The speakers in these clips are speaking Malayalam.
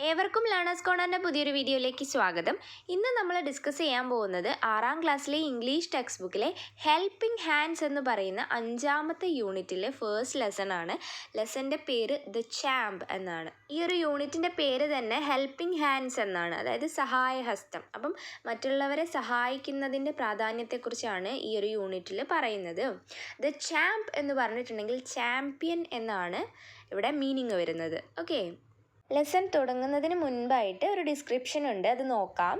ഏവർക്കും ലേണേഴ്സ് കോർണറിൻ്റെ പുതിയൊരു വീഡിയോയിലേക്ക് സ്വാഗതം. ഇന്ന് നമ്മൾ ഡിസ്കസ് ചെയ്യാൻ പോകുന്നത് 6ാം ക്ലാസ്സിലെ ഇംഗ്ലീഷ് ടെക്സ്റ്റ് ബുക്കിലെ ഹെൽപ്പിംഗ് ഹാൻഡ്സ് എന്ന് പറയുന്ന 5ാമത്തെ യൂണിറ്റിലെ ഫസ്റ്റ് ലെസൺ ആണ്. ലെസൻ്റെ പേര് ദ ചാമ്പ് എന്നാണ്. ഈ ഒരു യൂണിറ്റിൻ്റെ പേര് തന്നെ ഹെൽപ്പിംഗ് ഹാൻഡ്സ് എന്നാണ്, അതായത് സഹായഹസ്തം. അപ്പം മറ്റുള്ളവരെ സഹായിക്കുന്നതിൻ്റെ പ്രാധാന്യത്തെക്കുറിച്ചാണ് ഈ ഒരു യൂണിറ്റിൽ പറയുന്നത്. ദ ചാമ്പ് എന്ന് പറഞ്ഞിട്ടുണ്ടെങ്കിൽ ചാമ്പ്യൻ എന്നാണ് ഇവിടെ മീനിങ് വരുന്നത്. ഓക്കെ, ലെസൺ തുടങ്ങുന്നതിന് മുൻപായിട്ട് ഒരു ഡിസ്ക്രിപ്ഷൻ ഉണ്ട്, അത് നോക്കാം.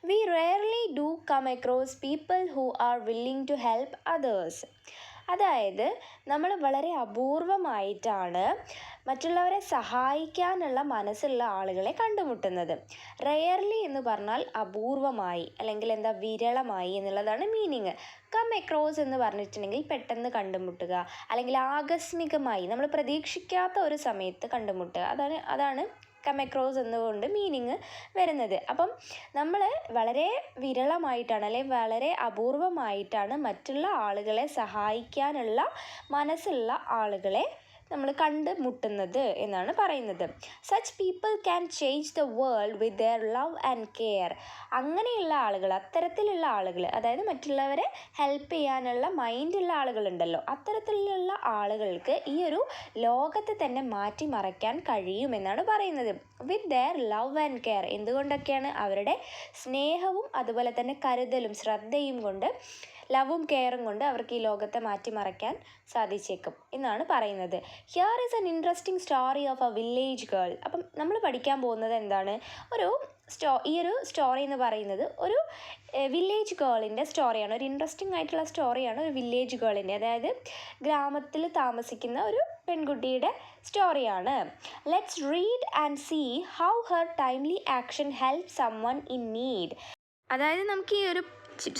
We rarely do come across people who are willing to help others. അതായത് നമ്മൾ വളരെ അപൂർവമായിട്ടാണ് മറ്റുള്ളവരെ സഹായിക്കാനുള്ള മനസ്സുള്ള ആളുകളെ കണ്ടുമുട്ടുന്നത്. റെയർലി എന്ന് പറഞ്ഞാൽ അപൂർവമായി അല്ലെങ്കിൽ വിരളമായി എന്നുള്ളതാണ് മീനിങ്. കം അക്രോസ് എന്ന് പറഞ്ഞിട്ടുണ്ടെങ്കിൽ പെട്ടെന്ന് കണ്ടുമുട്ടുക അല്ലെങ്കിൽ ആകസ്മികമായി നമ്മൾ പ്രതീക്ഷിക്കാത്ത ഒരു സമയത്ത് കണ്ടുമുട്ടുക, അതാണ് കം അക്രോസ് എന്നുകൊണ്ട് മീനിങ് വരുന്നത്. അപ്പം നമ്മൾ വളരെ വിരളമായിട്ടാണ് അല്ലെങ്കിൽ വളരെ അപൂർവമായിട്ടാണ് മറ്റുള്ള ആളുകളെ സഹായിക്കാനുള്ള മനസ്സുള്ള ആളുകളെ നമ്മൾ കണ്ടുമുട്ടുന്നത് എന്നാണ് പറയുന്നത്. Such people can change the world with their love and care. അങ്ങനെയുള്ള ആളുകൾ, അത്തരത്തിലുള്ള ആളുകൾ, അതായത് മറ്റുള്ളവരെ ഹെൽപ്പ് ചെയ്യാനുള്ള മൈൻഡുള്ള ആളുകളുണ്ടല്ലോ, അത്തരത്തിലുള്ള ആളുകൾക്ക് ഈ ഒരു ലോകത്തെ തന്നെ മാറ്റിമറിക്കാൻ കഴിയുമെന്നാണ് പറയുന്നത്. With their love and care, എന്തുകൊണ്ടൊക്കെയാണ്? അവരുടെ സ്നേഹവും അതുപോലെ തന്നെ കരുതലും ശ്രദ്ധയും കൊണ്ട്, ലവും കെയറും കൊണ്ട് അവർക്ക് ഈ ലോകത്തെ മാറ്റിമറിക്കാൻ സാധിച്ചേക്കും എന്നാണ് പറയുന്നത്. Here is an interesting story of A village girl. അപ്പം നമ്മൾ പഠിക്കാൻ പോകുന്നത് എന്താണ്? ഈ ഒരു സ്റ്റോറി എന്ന് പറയുന്നത് ഒരു വില്ലേജ് ഗേളിൻ്റെ സ്റ്റോറിയാണ്. ഒരു ഇൻട്രസ്റ്റിംഗ് ആയിട്ടുള്ള സ്റ്റോറിയാണ് ഒരു വില്ലേജ് ഗേളിൻ്റെ, അതായത് ഗ്രാമത്തിൽ താമസിക്കുന്ന ഒരു പെൺകുട്ടിയുടെ സ്റ്റോറിയാണ്. Let's read and see how her timely action help someone in need. അതായത് നമുക്ക് ഈ ഒരു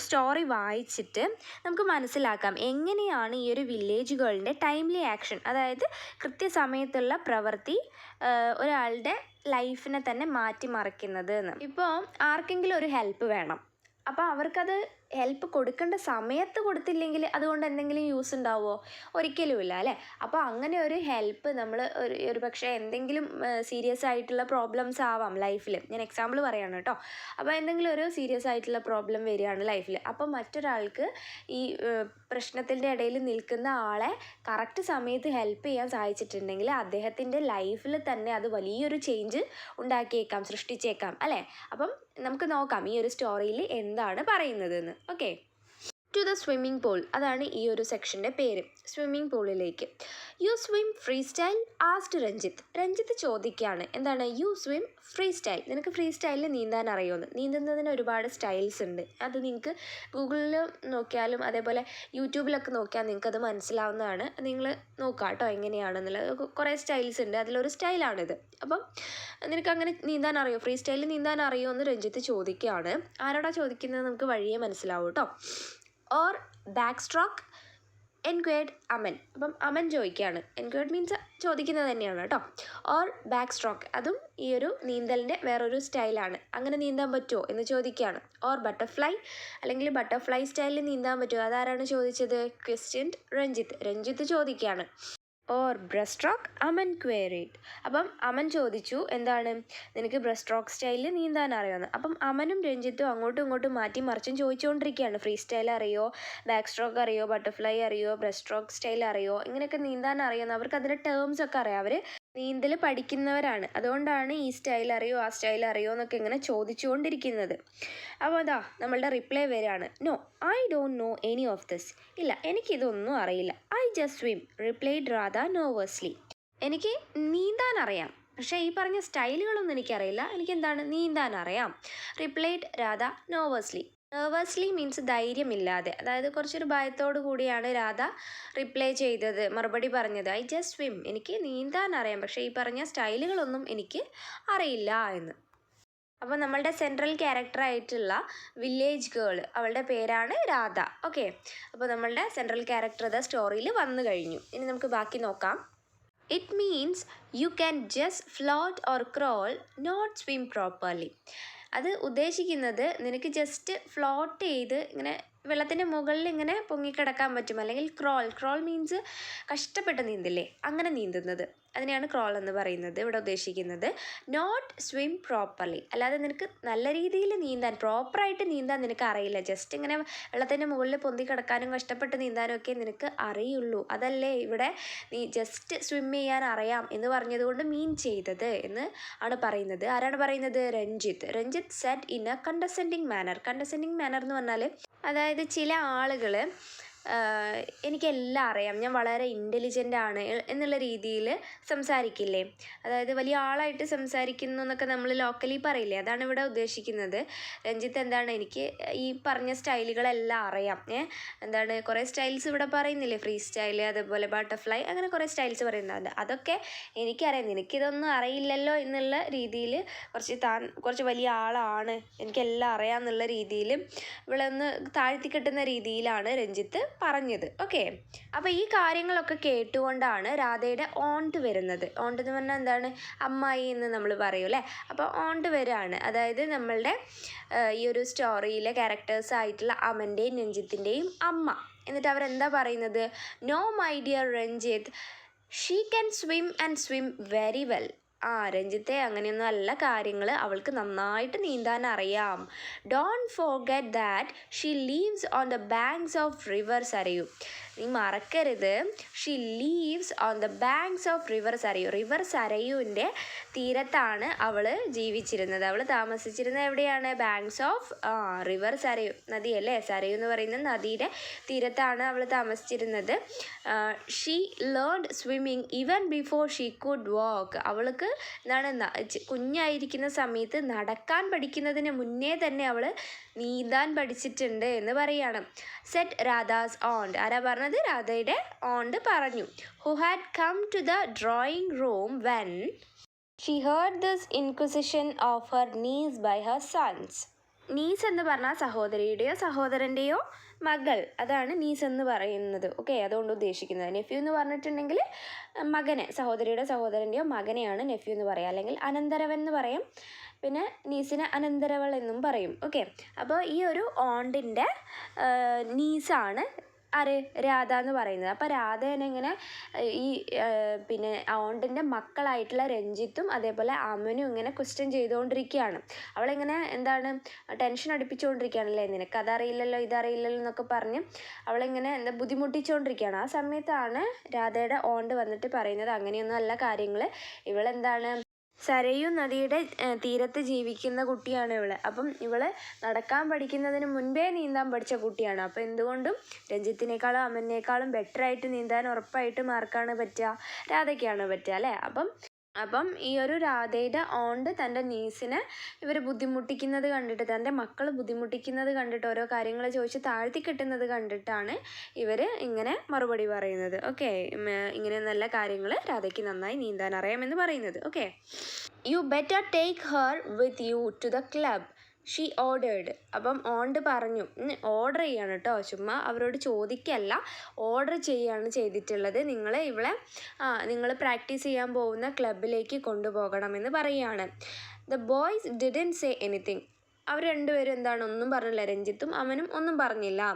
സ്റ്റോറി വായിച്ചിട്ട് നമുക്ക് മനസ്സിലാക്കാം എങ്ങനെയാണ് ഈ ഒരു വില്ലേജ് ഗേളിൻ്റെ ടൈംലി ആക്ഷൻ, അതായത് കൃത്യസമയത്തുള്ള പ്രവൃത്തി ഒരാളുടെ ലൈഫിനെ തന്നെ മാറ്റിമറിക്കുന്നത് എന്ന്. ഇപ്പോൾ ആർക്കെങ്കിലും ഒരു ഹെൽപ്പ് വേണം, അപ്പോൾ അവർക്കത് ഹെൽപ്പ് കൊടുക്കേണ്ട സമയത്ത് കൊടുത്തില്ലെങ്കിൽ അതുകൊണ്ട് എന്തെങ്കിലും യൂസ് ഉണ്ടാവുമോ? ഒരിക്കലുമില്ല അല്ലേ? അപ്പോൾ അങ്ങനെ ഒരു ഹെൽപ്പ് നമ്മൾ ഒരു പക്ഷേ എന്തെങ്കിലും സീരിയസ് ആയിട്ടുള്ള പ്രോബ്ലംസ് ആവാം ലൈഫിൽ. ഞാൻ എക്സാമ്പിൾ പറയുകയാണ് കേട്ടോ. അപ്പോൾ എന്തെങ്കിലും ഒരു സീരിയസ് ആയിട്ടുള്ള പ്രോബ്ലം വരികയാണ് ലൈഫിൽ, അപ്പോൾ മറ്റൊരാൾക്ക് ഈ പ്രശ്നത്തിൻ്റെ ഇടയിൽ നിൽക്കുന്ന ആളെ കറക്റ്റ് സമയത്ത് ഹെൽപ്പ് ചെയ്യാൻ സാധിച്ചിട്ടുണ്ടെങ്കിൽ അദ്ദേഹത്തിൻ്റെ ലൈഫിൽ തന്നെ അത് വലിയൊരു ചേഞ്ച് ഉണ്ടാക്കിയേക്കാം, സൃഷ്ടിച്ചേക്കാം അല്ലേ? അപ്പം നമുക്ക് നോക്കാം ഈ ഒരു സ്റ്റോറിയിൽ എന്താണ് പറയുന്നതെന്ന്. Okay, to the swimming pool, അതാണ് ഈ ഒരു സെക്ഷൻ്റെ പേര്. സ്വിമ്മിംഗ് പൂളിലേക്ക്. You swim freestyle asked Ranjith. Ranjith ചോദിക്കുകയാണ്, എന്താണ്? യു സ്വിം ഫ്രീ സ്റ്റൈൽ, നിനക്ക് ഫ്രീ സ്റ്റൈലിൽ നീന്താൻ അറിയുമെന്ന്. നീന്തുന്നതിന് ഒരുപാട് സ്റ്റൈൽസ് ഉണ്ട്, അത് നിങ്ങൾക്ക് ഗൂഗിളിൽ നോക്കിയാലും അതേപോലെ യൂട്യൂബിലൊക്കെ നോക്കിയാൽ നിങ്ങൾക്കത് മനസ്സിലാവുന്നതാണ്. നിങ്ങൾ നോക്കുക കേട്ടോ എങ്ങനെയാണെന്നുള്ളത്. കുറേ സ്റ്റൈൽസ് ഉണ്ട്, അതിലൊരു സ്റ്റൈലാണിത്. അപ്പം നിനക്ക് അങ്ങനെ നീന്താൻ അറിയോ, ഫ്രീ സ്റ്റൈലിൽ നീന്താൻ അറിയുമോ എന്ന് രഞ്ജിത്ത് ചോദിക്കുകയാണ്. ആരോടാ ചോദിക്കുന്നത് നമുക്ക് വഴിയേ മനസ്സിലാവും കേട്ടോ. Or back stroke enquired Aman. അപ്പം അമൻ ചോദിക്കുകയാണ്, എൻക്വയർഡ് മീൻസ് ചോദിക്കുന്നത് തന്നെയാണ് കേട്ടോ. ഓർ ബാക്ക് സ്ട്രോക്ക്, അതും ഈ ഒരു നീന്തലിൻ്റെ വേറൊരു സ്റ്റൈലാണ്. അങ്ങനെ നീന്താൻ പറ്റുമോ എന്ന് ചോദിക്കുകയാണ്. ഓർ ബട്ടർഫ്ലൈ, അല്ലെങ്കിൽ ബട്ടർഫ്ലൈ സ്റ്റൈലിൽ നീന്താൻ പറ്റുമോ? അതാരാണ് ചോദിച്ചത്? ക്വസ്റ്റ്യൻഡ് രഞ്ജിത്ത്. രഞ്ജിത്ത് ചോദിക്കുകയാണ്. Or breast stroke Aman queried. അപ്പം അമൻ ചോദിച്ചു, എന്താണ്? നിനക്ക് ബ്രസ്റ്റ് സ്ട്രോക്ക് സ്റ്റൈലിൽ നീന്താൻ അറിയാമെന്ന്. അപ്പം അമനും രഞ്ജിത്തും അങ്ങോട്ടും ഇങ്ങോട്ടും മാറ്റി മറിച്ചും ചോദിച്ചുകൊണ്ടിരിക്കുകയാണ്. ഫ്രീ സ്റ്റൈൽ അറിയോ, ബാക്ക് സ്ട്രോക്ക് അറിയോ, ബട്ടർഫ്ലൈ അറിയോ, ബ്രസ്റ്റ് സ്ട്രോക്ക് സ്റ്റൈൽ അറിയോ, ഇങ്ങനെയൊക്കെ നീന്താൻ അറിയുമെന്ന്. അവർക്ക് അതിൻ്റെ ടേംസ് ഒക്കെ അറിയാം, അവർ നീന്തൽ പഠിക്കുന്നവരാണ്. അതുകൊണ്ടാണ് ഈ സ്റ്റൈൽ അറിയോ ആ സ്റ്റൈൽ അറിയോ എന്നൊക്കെ ഇങ്ങനെ ചോദിച്ചുകൊണ്ടിരിക്കുന്നത്. അപ്പോൾ അതാ നമ്മളുടെ റിപ്ലൈ വരികയാണ്. No, I don't know any of this. ഇല്ല, എനിക്കിതൊന്നും അറിയില്ല. I just swim, replied Radha nervously. എനിക്ക് നീന്താൻ അറിയാം, പക്ഷേ ഈ പറഞ്ഞ സ്റ്റൈലുകളൊന്നും എനിക്കറിയില്ല. എനിക്കെന്താണ്? നീന്താൻ അറിയാം. Replied Radha nervously. Nervously means ധൈര്യമില്ലാതെ, അതായത് കുറച്ചൊരു ഭയത്തോടു കൂടിയാണ് രാധ റിപ്ലൈ ചെയ്തത്, മറുപടി പറഞ്ഞത്. ഐ ജസ്റ്റ് സ്വിം, എനിക്ക് നീന്താൻ അറിയാം, പക്ഷേ ഈ പറഞ്ഞ സ്റ്റൈലുകളൊന്നും എനിക്ക് അറിയില്ല എന്ന്. അപ്പോൾ നമ്മളുടെ സെൻട്രൽ ക്യാരക്ടറായിട്ടുള്ള വില്ലേജ് ഗേൾ, അവളുടെ പേരാണ് രാധ. ഓക്കെ, അപ്പോൾ നമ്മളുടെ സെൻട്രൽ ക്യാരക്ടർ ദ സ്റ്റോറിയിൽ വന്നു കഴിഞ്ഞു. ഇനി നമുക്ക് ബാക്കി നോക്കാം. It means you can just float or crawl, not swim properly. അത് ഉദ്ദേശിക്കുന്നത് നിനക്ക് ജസ്റ്റ് ഫ്ലോട്ട് ചെയ്ത് ഇങ്ങനെ വെള്ളത്തിൻ്റെ മുകളിൽ ഇങ്ങനെ പൊങ്ങിക്കിടക്കാൻ പറ്റും. അല്ലെങ്കിൽ ക്രോൾ മീൻസ് കഷ്ടപ്പെട്ട് നീന്തില്ലേ, അങ്ങനെ നീന്തുന്നത്, അതിനെയാണ് ക്രോൾ എന്ന് പറയുന്നത് ഇവിടെ ഉദ്ദേശിക്കുന്നത്. നോട്ട് സ്വിം പ്രോപ്പർലി, അല്ലാതെ നിനക്ക് നല്ല രീതിയിൽ നീന്താൻ, പ്രോപ്പറായിട്ട് നീന്താൻ നിനക്ക് അറിയില്ല, ജസ്റ്റ് ഇങ്ങനെ വെള്ളത്തിൻ്റെ മുകളിൽ പൊന്തി കിടക്കാനും കഷ്ടപ്പെട്ട് നീന്താനും ഒക്കെ നിനക്ക് അറിയുള്ളൂ. അതല്ലേ ഇവിടെ നീ ജസ്റ്റ് സ്വിം ചെയ്യാൻ അറിയാം എന്ന് പറഞ്ഞതുകൊണ്ട് മീൻ ചെയ്തത് എന്ന് ആണ് പറയുന്നത്. ആരാണ് പറയുന്നത്? Ranjith said in a condescending manner. Condescending manner എന്ന് പറഞ്ഞാൽ അതായത് ചില ആളുകൾ എനിക്കെല്ലാം അറിയാം, ഞാൻ വളരെ ഇൻ്റലിജൻ്റ് ആണ് എന്നുള്ള രീതിയിൽ സംസാരിക്കില്ലേ, അതായത് വലിയ ആളായിട്ട് സംസാരിക്കുന്നു എന്നൊക്കെ നമ്മൾ ലോക്കലി പറയില്ലേ, അതാണ് ഇവിടെ ഉദ്ദേശിക്കുന്നത്. രഞ്ജിത്ത് എന്താണ്, എനിക്ക് ഈ പറഞ്ഞ സ്റ്റൈലുകളെല്ലാം അറിയാം, എന്താണ് കുറേ സ്റ്റൈൽസ് ഇവിടെ പറയുന്നില്ലേ, ഫ്രീ സ്റ്റൈൽ, അതുപോലെ ബട്ടർഫ്ലൈ, അങ്ങനെ കുറേ സ്റ്റൈൽസ് പറയുന്നുണ്ട്, അതൊക്കെ എനിക്കറിയാം, നിനക്കിതൊന്നും അറിയില്ലല്ലോ എന്നുള്ള രീതിയിൽ കുറച്ച് വലിയ ആളാണ്, എനിക്കെല്ലാം അറിയാം എന്നുള്ള രീതിയിൽ ഇവിടെ ഒന്ന് താഴ്ത്തിക്കെട്ടുന്ന രീതിയിലാണ് രഞ്ജിത്ത് പറഞ്ഞത്. ഓക്കെ, അപ്പോൾ ഈ കാര്യങ്ങളൊക്കെ കേട്ടുകൊണ്ടാണ് രാധയുടെ ഓണ്ട് വരുന്നത്. ഓണ്ട് എന്ന് പറഞ്ഞാൽ എന്താണ്, അമ്മായി എന്ന് നമ്മൾ പറയും അല്ലേ. അപ്പോൾ ഓണ്ട് വരികയാണ്, അതായത് നമ്മളുടെ ഈ ഒരു സ്റ്റോറിയിലെ ക്യാരക്ടേഴ്സ് ആയിട്ടുള്ള അമൻ്റെയും രഞ്ജിത്തിൻ്റെയും അമ്മ. എന്നിട്ട് അവരെന്താ പറയുന്നത്? No my dear Ranjith, she can swim and swim very well. രഞ്ജിത്തെ, അങ്ങനെയൊന്നും അല്ല കാര്യങ്ങൾ, അവൾക്ക് നന്നായിട്ട് നീന്താൻ അറിയാം. Don't forget that she lives on the banks of river Sarayu. നീ മറക്കരുത്, she lives on the banks of river Sarayu. River സരയുവിൻ്റെ തീരത്താണ് അവൾ ജീവിച്ചിരുന്നത്. അവൾ താമസിച്ചിരുന്നത് എവിടെയാണ്? ബാങ്ക്സ് ഓഫ് റിവർ സരയു, നദിയല്ലേ, സരയു എന്ന് പറയുന്ന നദിയുടെ തീരത്താണ് അവൾ താമസിച്ചിരുന്നത്. She learned swimming even before she could വാക്ക്. അവൾക്ക് എന്താണ്, കുഞ്ഞായിരിക്കുന്ന സമയത്ത് നടക്കാൻ പഠിക്കുന്നതിന് മുന്നേ തന്നെ അവൾ നീന്താൻ പഠിച്ചിട്ടുണ്ട് എന്ന് പറയുകയാണ്. Said Radha's aunt. ആരാ പറഞ്ഞത്? രാധയുടെ ഓണ്ട് പറഞ്ഞു. Who had come to the drawing room when she heard this inquisition of her niece by her sons. Niece എന്ന് പറഞ്ഞാൽ സഹോദരിയുടെയോ സഹോദരൻ്റെയോ മകൾ, അതാണ് നീസ് എന്ന് പറയുന്നത്. ഓക്കെ, അതുകൊണ്ട് ഉദ്ദേശിക്കുന്നത്. നെഫ്യൂ എന്ന് പറഞ്ഞിട്ടുണ്ടെങ്കിൽ മകനെ, സഹോദരിയുടെ സഹോദരൻ്റെയോ മകനെയാണ് നെഫ്യൂ എന്ന് പറയുക, അല്ലെങ്കിൽ അനന്തരവൻ എന്ന് പറയും. പിന്നെ നീസിനെ അനന്തരവൾ എന്നും പറയും. ഓക്കെ, അപ്പോൾ ഈ ഒരു ഓണ്ടിൻ്റെ നീസാണ് ആര്? രാധ എന്ന് പറയുന്നത്. അപ്പോൾ രാധേനെ ഇങ്ങനെ ഈ പിന്നെ ഓണ്ടിൻ്റെ മക്കളായിട്ടുള്ള രഞ്ജിത്തും അതേപോലെ അമനും ഇങ്ങനെ ക്വസ്റ്റ്യൻ ചെയ്തുകൊണ്ടിരിക്കുകയാണ്. അവളിങ്ങനെ എന്താണ്, ടെൻഷൻ അടുപ്പിച്ചുകൊണ്ടിരിക്കുകയാണല്ലേ, നിനക്കതറിയില്ലല്ലോ ഇതറിയില്ലല്ലോ എന്നൊക്കെ പറഞ്ഞ് അവളിങ്ങനെ ബുദ്ധിമുട്ടിച്ചുകൊണ്ടിരിക്കുകയാണ്. ആ സമയത്താണ് രാധയുടെ ഓണ്ട് വന്നിട്ട് പറയുന്നത്, അങ്ങനെയൊന്നും അല്ല കാര്യങ്ങൾ, ഇവളെന്താണ്, സരയു നദിയുടെ തീരത്ത് ജീവിക്കുന്ന കുട്ടിയാണ് ഇവള്. അപ്പം ഇവള് നടക്കാൻ പഠിക്കുന്നതിന് മുൻപേ നീന്താൻ പഠിച്ച കുട്ടിയാണ്. അപ്പോൾ എന്തുകൊണ്ടും രഞ്ജിത്തിനേക്കാളും അമനേക്കാളും ബെറ്ററായിട്ട് നീന്താൻ ഉറപ്പായിട്ടും ആർക്കാണ് പറ്റുക? രാധയ്ക്കാണ് പറ്റുക അല്ലേ. അപ്പം ഈ ഒരു രാധയുടെ ഓണ്ട് തൻ്റെ നീസിനെ ഇവർ ബുദ്ധിമുട്ടിക്കുന്നത് കണ്ടിട്ട്, തൻ്റെ മക്കൾ ബുദ്ധിമുട്ടിക്കുന്നത് കണ്ടിട്ട്, ഓരോ കാര്യങ്ങൾ ചോദിച്ച് താഴ്ത്തി കിട്ടുന്നത് കണ്ടിട്ടാണ് ഇവർ ഇങ്ങനെ മറുപടി പറയുന്നത്. ഓക്കെ, ഇങ്ങനെ നല്ല കാര്യങ്ങൾ രാധയ്ക്ക് നന്നായി നീന്താൻ അറിയാമെന്ന് പറയുന്നത്. Okay, you better take her with you to the club she ordered. അപ്പം ഓണ്ട് പറഞ്ഞു, ഓർഡർ ചെയ്യാണ് കേട്ടോ, ചുമ്മാ അവരോട് ചോദിക്കല്ല, ഓർഡർ ചെയ്യുകയാണ് ചെയ്തിട്ടുള്ളത്. നിങ്ങൾ പ്രാക്ടീസ് ചെയ്യാൻ പോകുന്ന ക്ലബിലേക്ക് കൊണ്ടുപോകണമെന്ന് പറയുകയാണ്. The boys didn't say anything. അവർ രണ്ടുപേരും എന്താണ്, ഒന്നും പറഞ്ഞില്ല, രഞ്ജിത്തും അമനും ഒന്നും പറഞ്ഞില്ല.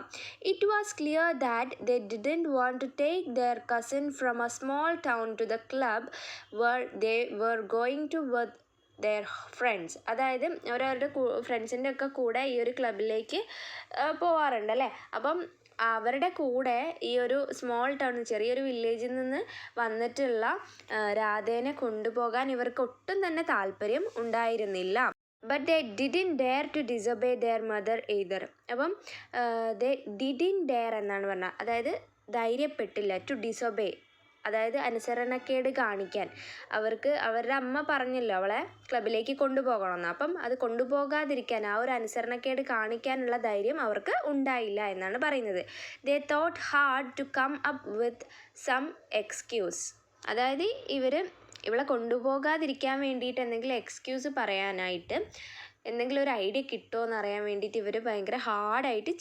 It was clear that they didn't want to take their cousin from a small town to the club where they were going to with their friends. അതായത് അവരവരുടെ ഫ്രണ്ട്സിൻ്റെ ഒക്കെ കൂടെ ഈ ഒരു ക്ലബിലേക്ക് പോവാറുണ്ട് അല്ലേ. അപ്പം അവരുടെ കൂടെ ഈ ഒരു സ്മോൾ ടൗൺ, ചെറിയൊരു വില്ലേജിൽ നിന്ന് വന്നിട്ടുള്ള രാധേനെ കൊണ്ടുപോകാൻ ഇവർക്ക് ഒട്ടും തന്നെ താല്പര്യം ഉണ്ടായിരുന്നില്ല. But they didn't dare to disobey their mother either. അപ്പം ദേ ഡിഡിൻ ഡെയർ എന്നാണ് പറഞ്ഞത്, അതായത് ധൈര്യപ്പെട്ടില്ല, ടു ഡിസൊബേ അതായത് അനുസരണക്കേട് കാണിക്കാൻ. അവർക്ക് അവരുടെ അമ്മ പറഞ്ഞല്ലോ അവളെ ക്ലബിലേക്ക് കൊണ്ടുപോകണമെന്ന്, അപ്പം അത് കൊണ്ടുപോകാതിരിക്കാൻ, ആ ഒരു അനുസരണക്കേട് കാണിക്കാനുള്ള ധൈര്യം അവർക്ക് ഉണ്ടായില്ല എന്നാണ് പറയുന്നത്. They thought hard to come up with some excuse. അതായത് ഇവളെ കൊണ്ടുപോകാതിരിക്കാൻ വേണ്ടിയിട്ട് എന്തെങ്കിലും എക്സ്ക്യൂസ് പറയാനായിട്ട് എന്തെങ്കിലും ഒരു ഐഡിയ കിട്ടുമോ എന്നറിയാൻ വേണ്ടിയിട്ട് ഇവർ ഭയങ്കര ഹാർഡായിട്ട്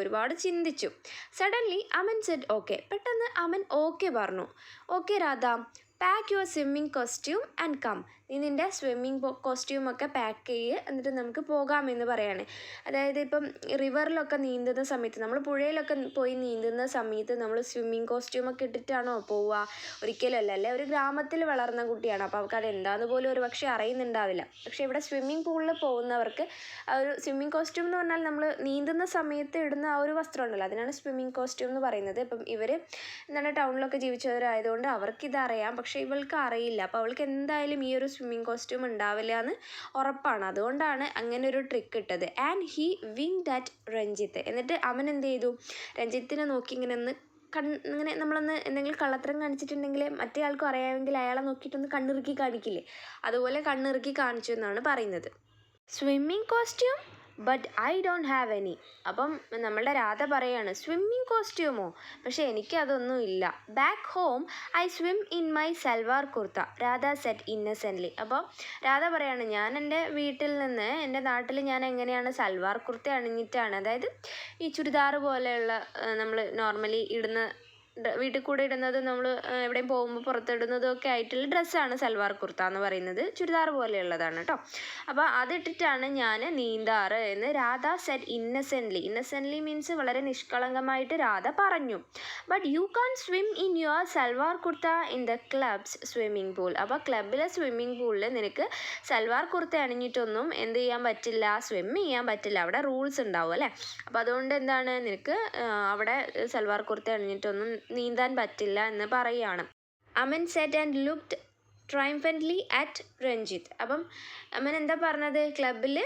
ഒരുപാട് ചിന്തിച്ചു. Suddenly Aman said okay. പെട്ടെന്ന് അമൻ ഓക്കെ പറഞ്ഞു. Okay Radha, pack your swimming costume and come. നീ നിൻ്റെ സ്വിമ്മിങ് കോസ്റ്റ്യൂമൊക്കെ പാക്ക് ചെയ്യുക, എന്നിട്ട് നമുക്ക് പോകാമെന്ന് പറയാണ്. അതായത് ഇപ്പം റിവറിലൊക്കെ നീന്തുന്ന സമയത്ത്, നമ്മൾ പുഴയിലൊക്കെ പോയി നീന്തുന്ന സമയത്ത് നമ്മൾ സ്വിമ്മിങ് കോസ്റ്റ്യൂമൊക്കെ ഇട്ടിട്ടാണോ പോവുക? ഒരിക്കലും അല്ല അല്ലേ. ഒരു ഗ്രാമത്തിൽ വളർന്ന കുട്ടിയാണ്, അപ്പോൾ അവൾക്ക് അത് എന്താണെന്ന് പോലും ഒരു പക്ഷേ അറിയുന്നുണ്ടാവില്ല. പക്ഷേ ഇവിടെ സ്വിമ്മിങ് പൂളിൽ പോകുന്നവർക്ക് ആ ഒരു സ്വിമ്മിങ് കോസ്റ്റ്യൂം എന്ന് പറഞ്ഞാൽ നമ്മൾ നീന്തുന്ന സമയത്ത് ഇടുന്ന ആ ഒരു വസ്ത്രം ഉണ്ടല്ലോ, അതിനാണ് സ്വിമ്മിങ് കോസ്റ്റ്യൂം എന്ന് പറയുന്നത്. ഇപ്പം ഇവർ എന്താണ് ടൗണിലൊക്കെ ജീവിച്ചവരായതുകൊണ്ട് അവർക്കിതറിയാം, പക്ഷേ ഇവൾക്ക് അറിയില്ല. അപ്പോൾ അവൾക്ക് എന്തായാലും ഈ ഒരു സ്വിമ്മിങ് കോസ്റ്റ്യൂം ഉണ്ടാവില്ല എന്ന് ഉറപ്പാണ്. അതുകൊണ്ടാണ് അങ്ങനെ ഒരു ട്രിക്ക് ഇട്ടത്. And he winged at Ranjith. എന്നിട്ട് അവൻ എന്ത് ചെയ്തു, രഞ്ജിത്തിനെ നോക്കി ഇങ്ങനെ ഒന്ന് ഇങ്ങനെ നമ്മളൊന്ന് എന്തെങ്കിലും കള്ളത്തരം കാണിച്ചിട്ടുണ്ടെങ്കിൽ മറ്റേ ആൾക്കും അറിയാമെങ്കിൽ അയാളെ നോക്കിയിട്ടൊന്ന് കണ്ണിറുക്കി കാണിക്കില്ലേ, അതുപോലെ കണ്ണിറുക്കി കാണിച്ചു എന്നാണ് പറയുന്നത്. Swimming costume but I don't have any. അപ്പം നമ്മളുടെ രാധ പറയാണ് സ്വിമ്മിങ് കോസ്റ്റ്യൂമോ, പക്ഷേ എനിക്കതൊന്നും ഇല്ല. Back home I swim in my salwar kurta, Radha said innocently. അപ്പോൾ രാധ പറയാണ് ഞാൻ എൻ്റെ വീട്ടിൽ നിന്ന് എൻ്റെ നാട്ടിൽ ഞാൻ എങ്ങനെയാണ് സൽവാർ കുർത്ത അണിഞ്ഞിട്ടാണ്, അതായത് ഈ ചുരിദാർ പോലെയുള്ള നമ്മൾ നോർമലി ഇടുന്ന വീട്ടിൽ കൂടെ ഇടുന്നത്, നമ്മൾ എവിടെയും പോകുമ്പോൾ പുറത്തിടുന്നതും ഒക്കെ ആയിട്ടുള്ള ഡ്രസ്സാണ് സൽവാർ കുർത്ത എന്ന് പറയുന്നത്. ചുരിദാർ പോലെയുള്ളതാണ് കേട്ടോ. അപ്പോൾ അതിട്ടിട്ടാണ് ഞാൻ നീന്താറ് എന്ന് Radha said innocently. Innocently means വളരെ നിഷ്കളങ്കമായിട്ട് രാധ പറഞ്ഞു. But you can swim in your salwar kurta in the club's swimming pool. അപ്പോൾ ക്ലബിലെ സ്വിമ്മിങ് പൂളിൽ നിനക്ക് സൽവാർ കുർത്ത അണിഞ്ഞിട്ടൊന്നും എന്ത് ചെയ്യാൻ പറ്റില്ല, സ്വിം ചെയ്യാൻ പറ്റില്ല. അവിടെ റൂൾസ് ഉണ്ടാവും അല്ലേ. അപ്പോൾ അതുകൊണ്ട് എന്താണ്, നിനക്ക് അവിടെ സൽവാർ കുർത്ത അണിഞ്ഞിട്ടൊന്നും നീന്താൻ പറ്റില്ല എന്ന് പറയുകയാണ്. Aman said and looked triumphantly at Ranjith. അപ്പം അമൻ എന്താ പറഞ്ഞത്, ക്ലബിൽ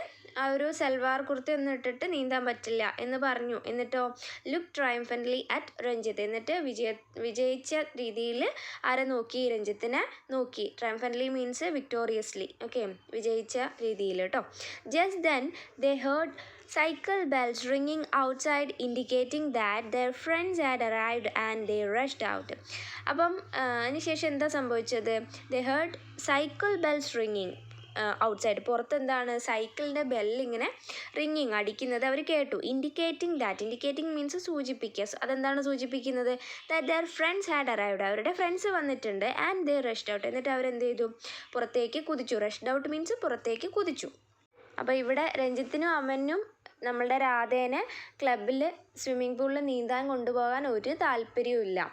ആ ഒരു സൽവാർ കുർത്ത ഒന്നും ഇട്ടിട്ട് നീന്താൻ പറ്റില്ല എന്ന് പറഞ്ഞു. എന്നിട്ടോ ലുക്ക് ട്രയംഫൻ്റ്ലി അറ്റ് രഞ്ജിത്ത്. എന്നിട്ട് വിജയിച്ച രീതിയിൽ ആരെ നോക്കി, രഞ്ജിത്തിനെ നോക്കി. ട്രയംഫൻ്റ്ലി മീൻസ് വിക്ടോറിയസ്ലി, ഓക്കെ, വിജയിച്ച രീതിയിൽ കേട്ടോ. Just then they heard cycle bells ringing outside indicating that their friends had arrived and they rushed out. അപ്പം അതിനുശേഷം എന്താ സംഭവിച്ചത്, they heard cycle bells ringing outside. പുറത്ത് എന്താണ്, സൈക്കിളിൻ്റെ ബെല്ലിങ്ങനെ റിങ്ങിങ് അടിക്കുന്നത് അവർ കേട്ടു. ഇൻഡിക്കേറ്റിംഗ് മീൻസ് സൂചിപ്പിക്കുക. അതെന്താണ് സൂചിപ്പിക്കുന്നത്, that their friends had arrived, അവരുടെ ഫ്രണ്ട്സ് വന്നിട്ടുണ്ട്. And they rushed out. എന്നിട്ട് അവരെന്ത് ചെയ്തു, പുറത്തേക്ക് കുതിച്ചു. റഷ്ഡ് ഔട്ട് മീൻസ് പുറത്തേക്ക് കുതിച്ചു. അപ്പോൾ ഇവിടെ രഞ്ജിത്തിനും അമനും നമ്മളുടെ രാധേനെ ക്ലബിൽ സ്വിമ്മിംഗ് പൂളിൽ നീന്താൻ കൊണ്ടുപോകാൻ ഒരു താല്പര്യവും.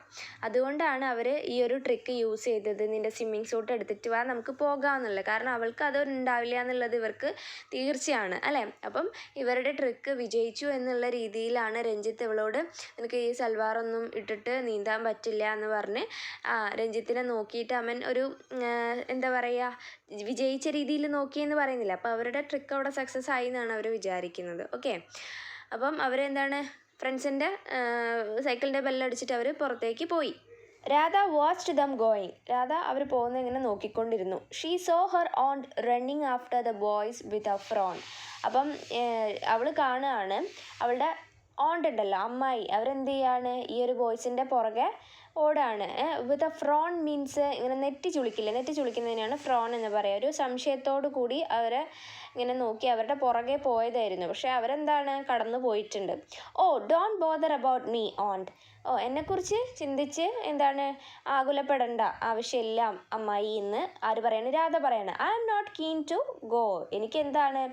അതുകൊണ്ടാണ് അവർ ഈ ഒരു ട്രിക്ക് യൂസ് ചെയ്തത്, നിൻ്റെ സ്വിമ്മിങ് സൂട്ട് എടുത്തിട്ട് വാ നമുക്ക് പോകാമെന്നുള്ളത്. കാരണം അവൾക്ക് അത് ഉണ്ടാവില്ല എന്നുള്ളത് ഇവർക്ക് തീർച്ചയാണ് അല്ലേ. അപ്പം ഇവരുടെ ട്രിക്ക് വിജയിച്ചു എന്നുള്ള രീതിയിലാണ് രഞ്ജിത്ത് ഇവളോട് നിനക്ക് ഈ സൽവാറൊന്നും ഇട്ടിട്ട് നീന്താൻ പറ്റില്ല എന്ന് പറഞ്ഞ് രഞ്ജിത്തിനെ നോക്കിയിട്ട് അവൻ ഒരു എന്താ പറയുക, വിജയിച്ച രീതിയിൽ നോക്കിയെന്ന് പറയുന്നില്ല. അപ്പോൾ അവരുടെ ട്രിക്ക് അവിടെ സക്സസ് ആയി എന്നാണ് അവർ വിചാരിക്കുന്നത്. ഓക്കെ, അപ്പം അവരെന്താണ്, ഫ്രണ്ട്സിൻ്റെ സൈക്കിളിൻ്റെ ബെല്ലടിച്ചിട്ട് അവർ പുറത്തേക്ക് പോയി. Radha watched them going. Radha അവർ പോകുന്നത് ഇങ്ങനെ നോക്കിക്കൊണ്ടിരുന്നു. She saw her own running after the boys with a frown. അപ്പം അവൾ കാണുകയാണ് അവളുടെ ഓണ്ട് ഉണ്ടല്ലോ, അമ്മായി, അവരെന്ത് ചെയ്യാണ്, ഈ ഒരു ബോയ്സിൻ്റെ പുറകെ ഓടാണ്. വിത്ത് എ ഫ്രോൺ മീൻസ് ഇങ്ങനെ നെറ്റി ചുളിക്കില്ല, നെറ്റി ചുളിക്കുന്നതിനാണ് ഫ്രോൺ എന്ന് പറയുക. ഒരു സംശയത്തോടു കൂടി അവരെ ഇങ്ങനെ നോക്കി അവരുടെ പുറകെ പോയതായിരുന്നു. പക്ഷേ അവരെന്താണ്, കടന്നു പോയിട്ടുണ്ട്. Oh don't bother about me aunt. Oh എന്നെക്കുറിച്ച് ചിന്തിച്ച് എന്താണ് ആകുലപ്പെടേണ്ട ആവശ്യമില്ല അമ്മായി എന്ന് ആര് പറയാണ്, രാധ പറയാണ്. I am not keen to go. എനിക്ക് എന്താണ്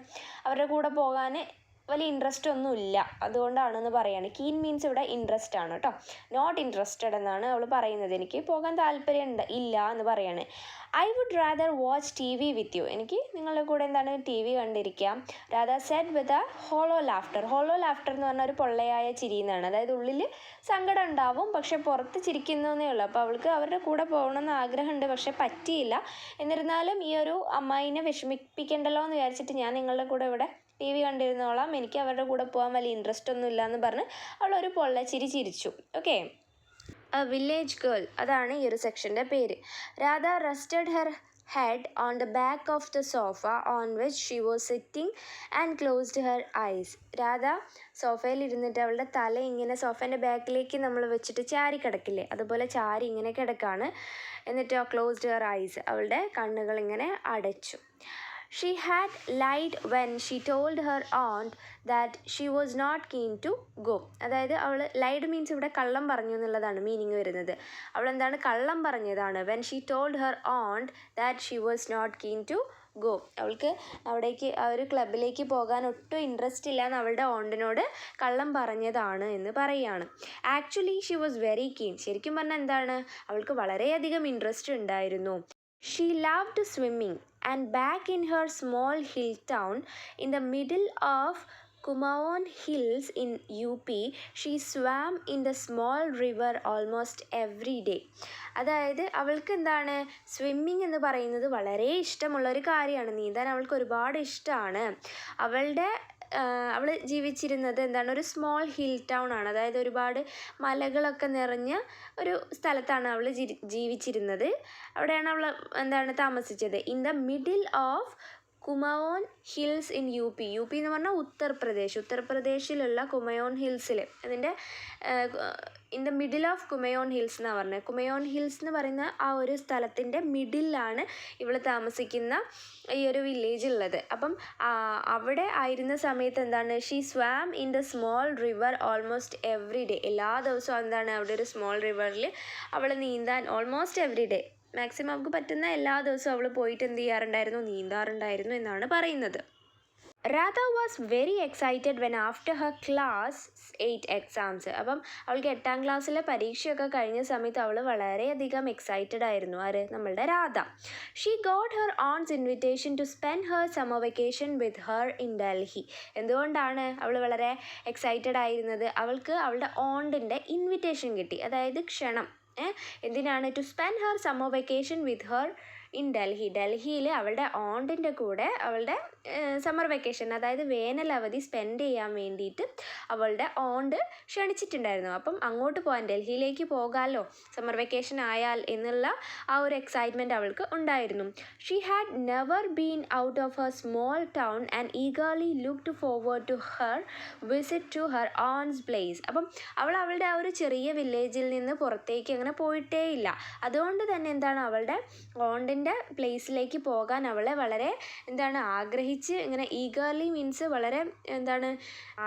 അവരുടെ കൂടെ പോകാൻ വലിയ ഇൻട്രസ്റ്റ് ഒന്നും ഇല്ല, അതുകൊണ്ടാണെന്ന് പറയാണ്. കീൻ മീൻസ് ഇവിടെ ഇൻട്രസ്റ്റ് ആണ് കേട്ടോ. നോട്ട് ഇൻട്രസ്റ്റഡ് എന്നാണ് അവൾ പറയുന്നത്. എനിക്ക് പോകാൻ താല്പര്യം ഇല്ല എന്ന് പറയാണ്. I would rather watch T V with you. എനിക്ക് നിങ്ങളുടെ കൂടെ എന്താണ് ടി വി കണ്ടിരിക്കാം. Radha said with a hollow laughter. Hollow laughter എന്ന് പറഞ്ഞാൽ ഒരു പൊള്ളയായ ചിരി എന്നാണ്. അതായത് ഉള്ളിൽ സങ്കടം ഉണ്ടാവും, പക്ഷെ പുറത്ത് ചിരിക്കുന്നതേ ഉള്ളൂ. അപ്പോൾ അവൾക്ക് അവരുടെ കൂടെ പോകണമെന്ന് ആഗ്രഹമുണ്ട്, പക്ഷെ പറ്റിയില്ല. എന്നിരുന്നാലും ഈ ഒരു അമ്മായിനെ വിഷമിപ്പിക്കണ്ടല്ലോ എന്ന് വിചാരിച്ചിട്ട് ഞാൻ നിങ്ങളുടെ കൂടെ ഇവിടെ ടി വി കണ്ടിരുന്നോളാം, എനിക്ക് അവരുടെ കൂടെ പോകാൻ വലിയ ഇൻട്രസ്റ്റ് ഒന്നും ഇല്ല എന്ന് പറഞ്ഞ് അവളൊരു പൊള്ളച്ചിരി ചിരിച്ചു. ഓക്കെ, എ വില്ലേജ് ഗേൾ, അതാണ് ഈ ഒരു സെക്ഷൻ്റെ പേര്. Radha rested her head on the back of the sofa on which she was sitting and closed her eyes. Radha സോഫയിൽ ഇരുന്നിട്ട് അവളുടെ തല ഇങ്ങനെ സോഫേൻ്റെ ബാക്കിലേക്ക് നമ്മൾ വെച്ചിട്ട് ചാരി കിടക്കില്ലേ, അതുപോലെ ചാരി ഇങ്ങനെ കിടക്കാണ്. എന്നിട്ട് ക്ലോസ്ഡ് ഹെർ ഐസ്, അവളുടെ കണ്ണുകൾ ഇങ്ങനെ അടച്ചു. She had lied when she told her aunt that she was not keen to go. അതായത് അവൾ ലൈഡ് മീൻസ് ഇവിടെ കള്ളം പറഞ്ഞു എന്നുള്ളതാണ് മീനിങ് വരുന്നത്. അവൾ എന്താണ് കള്ളം പറഞ്ഞതാണ് when she told her aunt that she was not keen to go. അവൾക്ക് അവിടേക്ക് ആ ഒരു ക്ലബിലേക്ക് പോകാൻ ഒട്ടും ഇൻട്രസ്റ്റ് ഇല്ല എന്ന് അവളുടെ ഓണ്ടിനോട് കള്ളം പറഞ്ഞതാണ് എന്ന് പറയുകയാണ്. Actually she was very keen. ശരിക്കും പറഞ്ഞാൽ എന്താണ്, അവൾക്ക് വളരെയധികം ഇൻട്രസ്റ്റ് ഉണ്ടായിരുന്നു. She loved swimming, and back in her small hill town in the middle of Kumaon Hills in UP, she swam in the small river almost every day. അതായത് അവൾക്ക് എന്താണ്, സ്വിമ്മിങ് എന്ന് പറയുന്നത് വളരെ ഇഷ്ടമുള്ളൊരു കാര്യമാണ്. നീന്താൻ അവൾക്ക് ഒരുപാട് ഇഷ്ടമാണ്. അവൾ ജീവിച്ചിരുന്നത് എന്താണ്, ഒരു സ്മോൾ ഹിൽ ടൗൺ ആണ്. അതായത് ഒരുപാട് മലകളൊക്കെ നിറഞ്ഞ ഒരു സ്ഥലത്താണ് അവൾ ജീവിച്ചിരുന്നത്. അവിടെയാണ് അവൾ എന്താണ് താമസിച്ചത്. In the middle of Kumaon hills in U P എന്ന് പറഞ്ഞാൽ ഉത്തർപ്രദേശിലുള്ള കുമയോൺ ഹിൽസിൽ, അതിൻ്റെ in the middle of Kumaon hills എന്നാണ് പറഞ്ഞത്. കുമയോൺ ഹിൽസ് എന്ന് പറയുന്ന ആ ഒരു സ്ഥലത്തിൻ്റെ മിഡിലാണ് ഇവൾ താമസിക്കുന്ന ഈ ഒരു വില്ലേജ് ഉള്ളത്. അപ്പം അവിടെ ആയിരുന്ന സമയത്ത് എന്താണ്, she swam in the small river almost every day. എല്ലാ ദിവസവും എന്താണ്, അവിടെ ഒരു സ്മോൾ റിവറിൽ അവൾ നീന്താൻ ഓൾമോസ്റ്റ് എവറി ഡേ, മാക്സിമം അവൾക്ക് പറ്റുന്ന എല്ലാ ദിവസവും അവൾ പോയിട്ട് എന്ത് ചെയ്യാറുണ്ടായിരുന്നു, നീന്താറുണ്ടായിരുന്നു എന്നാണ് പറയുന്നത്. Radha was very excited when after Har class 8 exams. അപ്പം അവൾക്ക് 8ാം ക്ലാസ്സിലെ പരീക്ഷയൊക്കെ കഴിഞ്ഞ സമയത്ത് അവൾ വളരെയധികം എക്സൈറ്റഡ് ആയിരുന്നു. നമ്മളുടെ Radha. She got her aunt's invitation to spend her summer vacation with her in Delhi. എന്തുകൊണ്ടാണ് അവൾ വളരെ എക്സൈറ്റഡ് ആയിരുന്നത്? അവൾക്ക് അവളുടെ ഓണ്ടിൻ്റെ ഇൻവിറ്റേഷൻ കിട്ടി, അതായത് ക്ഷണം. എന്തിനാണ്? To spend her summer vacation with her in Delhi. ഡൽഹിയിൽ അവളുടെ ഓണ്ടിൻ്റെ കൂടെ അവളുടെ സമ്മർ വെക്കേഷൻ, അതായത് വേനൽ അവധി സ്പെൻഡ് ചെയ്യാൻ വേണ്ടിയിട്ട് അവളുടെ ഓണ്ട് ക്ഷണിച്ചിട്ടുണ്ടായിരുന്നു. അപ്പം അങ്ങോട്ട് പോകാൻ, ഡൽഹിയിലേക്ക് പോകാമല്ലോ സമ്മർ വെക്കേഷൻ ആയാൽ എന്നുള്ള ആ ഒരു എക്സൈറ്റ്മെൻറ്റ് അവൾക്ക് ഉണ്ടായിരുന്നു. She had never been out of her small town and eagerly looked forward to her visit to her aunt's place. അപ്പം അവളുടെ ആ ഒരു ചെറിയ വില്ലേജിൽ നിന്ന് പുറത്തേക്ക് അങ്ങനെ പോയിട്ടേ ഇല്ല. അതുകൊണ്ട് തന്നെ എന്താണ്, അവളുടെ ഓണ്ടിൻ്റെ പ്ലേസിലേക്ക് പോകാൻ അവളെ വളരെ ആഗ്രഹിച്ച് ഇങ്ങനെ ഈഗർലി മീൻസ് വളരെ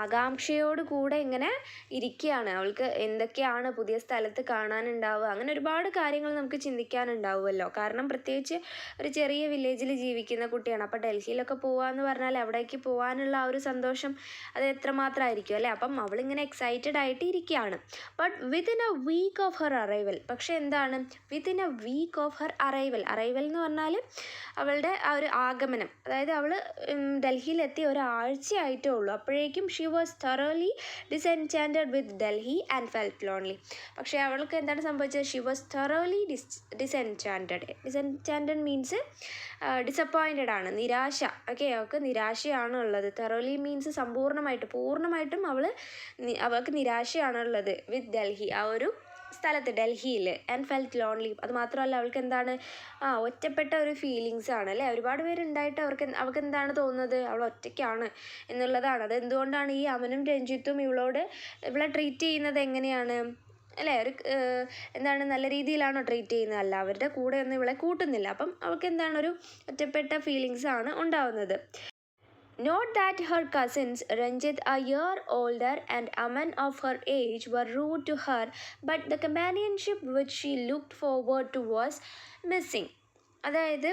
ആകാംക്ഷയോട് കൂടെ ഇങ്ങനെ ഇരിക്കുകയാണ്. അവൾക്ക് എന്തൊക്കെയാണ് പുതിയ സ്ഥലത്ത് കാണാനുണ്ടാവുക, അങ്ങനെ ഒരുപാട് കാര്യങ്ങൾ നമുക്ക് ചിന്തിക്കാനുണ്ടാവുമല്ലോ. കാരണം പ്രത്യേകിച്ച് ഒരു ചെറിയ വില്ലേജിൽ ജീവിക്കുന്ന കുട്ടിയാണ്. അപ്പോൾ ഡൽഹിയിലൊക്കെ പോകാമെന്ന് പറഞ്ഞാൽ അവിടേക്ക് പോകാനുള്ള ആ ഒരു സന്തോഷം അത് എത്രമാത്രമായിരിക്കും അല്ലേ. അപ്പം അവളിങ്ങനെ എക്സൈറ്റഡ് ആയിട്ട് ഇരിക്കുകയാണ്. But within a week of her arrival, പക്ഷേ എന്താണ്, within a week of her arrival എന്ന് പറഞ്ഞാൽ അവളുടെ ആ ഒരു ആഗമനം, അതായത് അവൾ ഡൽഹിയിലെത്തി ഒരാഴ്ചയായിട്ടേ ഉള്ളൂ. അപ്പോഴേക്കും she was thoroughly disenchanted with Delhi and felt lonely. പക്ഷേ അവൾക്ക് എന്താണ് സംഭവിച്ചത്? She was thoroughly disenchanted means disappointed ആണ്, നിരാശ. ഓക്കെ, അവൾക്ക് നിരാശയാണ് ഉള്ളത്. thoroughly മീൻസ് പൂർണ്ണമായിട്ടും അവൾക്ക് നിരാശയാണുള്ളത് വിത്ത് ഡൽഹി, ആ ഒരു സ്ഥലത്ത് ഡൽഹിയിൽ. ആൻഡ് ഫെൽറ്റ് ലോൺലി, അത് മാത്രമല്ല അവൾക്ക് എന്താണ്, ഒറ്റപ്പെട്ട ഒരു ഫീലിങ്സ് ആണ് അല്ലേ. ഒരുപാട് പേരുണ്ടായിട്ട് അവൾക്ക് എന്താണ് തോന്നുന്നത്, അവൾ ഒറ്റയ്ക്കാണ് എന്നുള്ളതാണ്. അത് എന്തുകൊണ്ടാണ് ഈ അമനും രഞ്ജിത്തും ഇവളെ ട്രീറ്റ് ചെയ്യുന്നത് എങ്ങനെയാണ് അല്ലേ, ഒരു നല്ല രീതിയിലാണോ ട്രീറ്റ് ചെയ്യുന്നത്? അല്ല, അവരുടെ കൂടെ ഒന്നും ഇവളെ കൂട്ടുന്നില്ല. അപ്പം അവൾക്ക് ഒരു ഒറ്റപ്പെട്ട ഫീലിങ്സ് ആണ് ഉണ്ടാവുന്നത്. Note that her cousins, Ranjit a year older and Aman of her age, were rude to her, but the companionship which she looked forward to was missing. അതായത്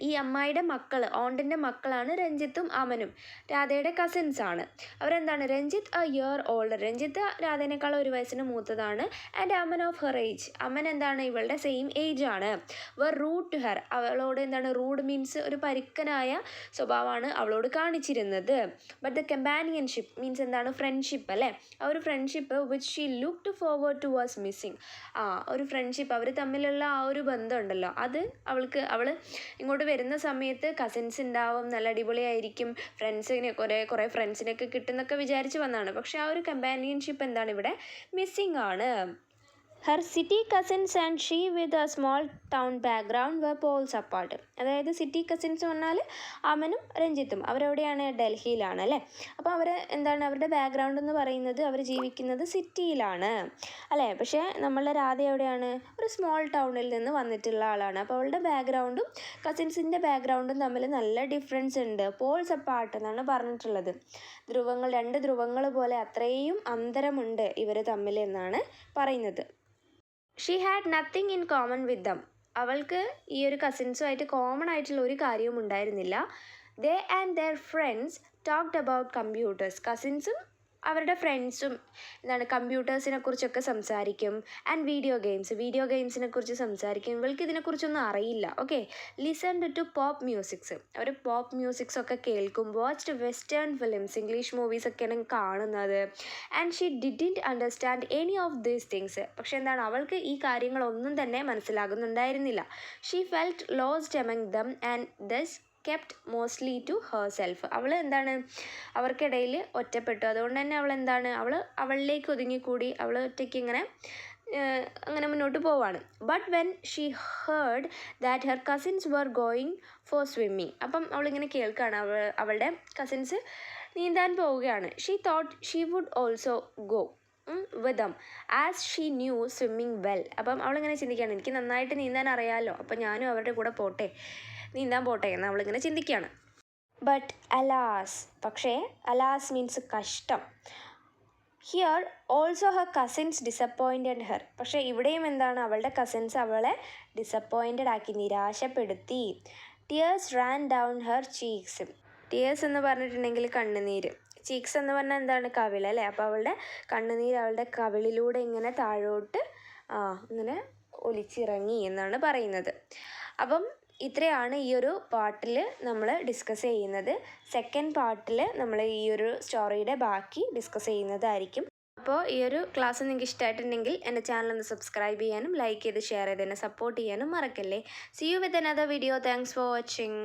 ഈ അമ്മായിയുടെ മക്കൾ, ഓണ്ടിൻ്റെ മക്കളാണ് രഞ്ജിത്തും അമനും, രാധയുടെ കസിൻസാണ്. അവരെന്താണ്, Ranjith a year older, Ranjith രാധേനേക്കാൾ ഒരു വയസ്സിന് മൂത്തതാണ്. And Aman of her age, Aman ഇവളുടെ സെയിം ഏജ് ആണ്. വർ റൂഡ് ടു ഹെർ, അവളോട് റൂഡ് മീൻസ് ഒരു പരുക്കനായ സ്വഭാവമാണ് അവളോട് കാണിച്ചിരുന്നത്. But the companionship means friendship അല്ലേ, ആ ഒരു friendship which she looked forward to was missing. ഒരു ഫ്രണ്ട്ഷിപ്പ്, അവർ തമ്മിലുള്ള ആ ഒരു ബന്ധം ഉണ്ടല്ലോ, അത് അവൾ ഇങ്ങോട്ട് വരുന്ന സമയത്ത് കസിൻസ് ഉണ്ടാവും, നല്ല അടിപൊളിയായിരിക്കും, കുറേ ഫ്രണ്ട്സിനൊക്കെ കിട്ടുന്നൊക്കെ വിചാരിച്ച് വന്നതാണ്. പക്ഷെ ആ ഒരു കമ്പാനിയൻഷിപ്പ് ഇവിടെ മിസ്സിങ് ആണ്. Her city cousins and she with a small town background were poles apart. അതായത് സിറ്റി കസിൻസ് പറഞ്ഞാൽ അമനും രഞ്ജിത്തും അവരെവിടെയാണ്, ഡൽഹിയിലാണ് അല്ലേ. അപ്പോൾ അവർ എന്താണ്, അവരുടെ ബാക്ക്ഗ്രൗണ്ട് എന്ന് പറയുന്നത് അവർ ജീവിക്കുന്നത് സിറ്റിയിലാണ് അല്ലേ. പക്ഷേ നമ്മളുടെ രാധ എവിടെയാണ്, ഒരു സ്മോൾ ടൗണിൽ നിന്ന് വന്നിട്ടുള്ള ആളാണ്. അപ്പോൾ അവളുടെ ബാക്ക്ഗ്രൗണ്ടും കസിൻസിൻ്റെ ബാക്ക്ഗ്രൗണ്ടും തമ്മിൽ നല്ല ഡിഫറൻസ് ഉണ്ട്. പോൾസ് അപ്പാർട്ട് എന്നാണ് പറഞ്ഞിട്ടുള്ളത്. ധ്രുവങ്ങൾ, രണ്ട് ധ്രുവങ്ങൾ പോലെ അത്രയും അന്തരമുണ്ട് ഇവർ തമ്മിൽ എന്നാണ് പറയുന്നത്. She had nothing in common with them. അവൾക്ക് ഈ ഒരു കസിൻസുമായിട്ട് കോമൺ ആയിട്ടുള്ള ഒരു കാര്യവും ഉണ്ടായിരുന്നില്ല. They and their friends talked about computers. കസിൻസും അവരുടെ ഫ്രണ്ട്സും എന്താണ്, കമ്പ്യൂട്ടേഴ്സിനെ കുറിച്ചൊക്കെ സംസാരിക്കും. ആൻഡ് വീഡിയോ ഗെയിംസിനെ കുറിച്ച് സംസാരിക്കും. ഇവൾക്ക് ഇതിനെക്കുറിച്ചൊന്നും അറിയില്ല. Okay. Listened to pop musics. അവർ പോപ്പ് മ്യൂസിക്സ് ഒക്കെ കേൾക്കും. വാച്ച്ഡ് വെസ്റ്റേൺ ഫിലിംസ്, ഇംഗ്ലീഷ് മൂവീസൊക്കെയാണ് കാണുന്നത്. And she didn't understand any of these things. പക്ഷേ എന്താണ്, അവൾക്ക് ഈ കാര്യങ്ങളൊന്നും തന്നെ മനസ്സിലാകുന്നുണ്ടായിരുന്നില്ല. She felt lost among them and thus kept mostly to herself. അവൾ എന്താണ്, അവർക്കിടയിൽ ഒറ്റപ്പെട്ടു. അതുകൊണ്ട് തന്നെ അവൾ എന്താണ്, അവളിലേക്ക് ഒതുങ്ങിക്കൂടി, അവൾ ഒറ്റയ്ക്ക് അങ്ങനെ മുന്നോട്ട് പോവാണ്. But when she heard that her cousins were going for swimming. അപ്പം അവളിങ്ങനെ കേൾക്കുകയാണ്, അവളുടെ കസിൻസ് നീന്താൻ പോവുകയാണ്. She thought she would also go with them as she knew swimming well. അപ്പം അവളിങ്ങനെ ചിന്തിക്കുകയാണ്, എനിക്ക് നന്നായിട്ട് നീന്താൻ അറിയാമല്ലോ, അപ്പം ഞാനും അവരുടെ കൂടെ നീന്താൻ പോട്ടെ എന്ന് അവളിങ്ങനെ ചിന്തിക്കുകയാണ്. ബട്ട് അലാസ്, പക്ഷേ അലാസ് മീൻസ് കഷ്ടം. Here also her cousins disappointed her. പക്ഷേ ഇവിടെയും എന്താണ്, അവളുടെ കസിൻസ് അവളെ ഡിസപ്പോയിൻറ്റഡ് ആക്കി, നിരാശപ്പെടുത്തി. Tears ran down her cheeks. Tears എന്ന് പറഞ്ഞിട്ടുണ്ടെങ്കിൽ കണ്ണുനീര്. ചീക്സ് എന്ന് പറഞ്ഞാൽ എന്താണ്, കവിൾ അല്ലേ. അപ്പോൾ അവളുടെ കണ്ണുനീര് അവളുടെ കവിളിലൂടെ ഇങ്ങനെ താഴോട്ട് ഇങ്ങനെ ഒലിച്ചിറങ്ങി എന്നാണ് പറയുന്നത്. അപ്പം ഇത്രയാണ് ഈ ഒരു പാർട്ടിൽ നമ്മൾ ഡിസ്കസ് ചെയ്യുന്നത്. സെക്കൻഡ് പാർട്ടിൽ നമ്മൾ ഈ ഒരു സ്റ്റോറിയുടെ ബാക്കി ഡിസ്കസ് ചെയ്യുന്നതായിരിക്കും. അപ്പോൾ ഈ ഒരു ക്ലാസ് നിങ്ങൾക്ക് ഇഷ്ടമായിട്ടുണ്ടെങ്കിൽ എൻ്റെ ചാനൽ ഒന്ന് സബ്സ്ക്രൈബ് ചെയ്യാനും ലൈക്ക് ചെയ്ത് ഷെയർ ചെയ്ത് എന്നെ സപ്പോർട്ട് ചെയ്യാനും മറക്കല്ലേ. See you with another video. Thanks for watching.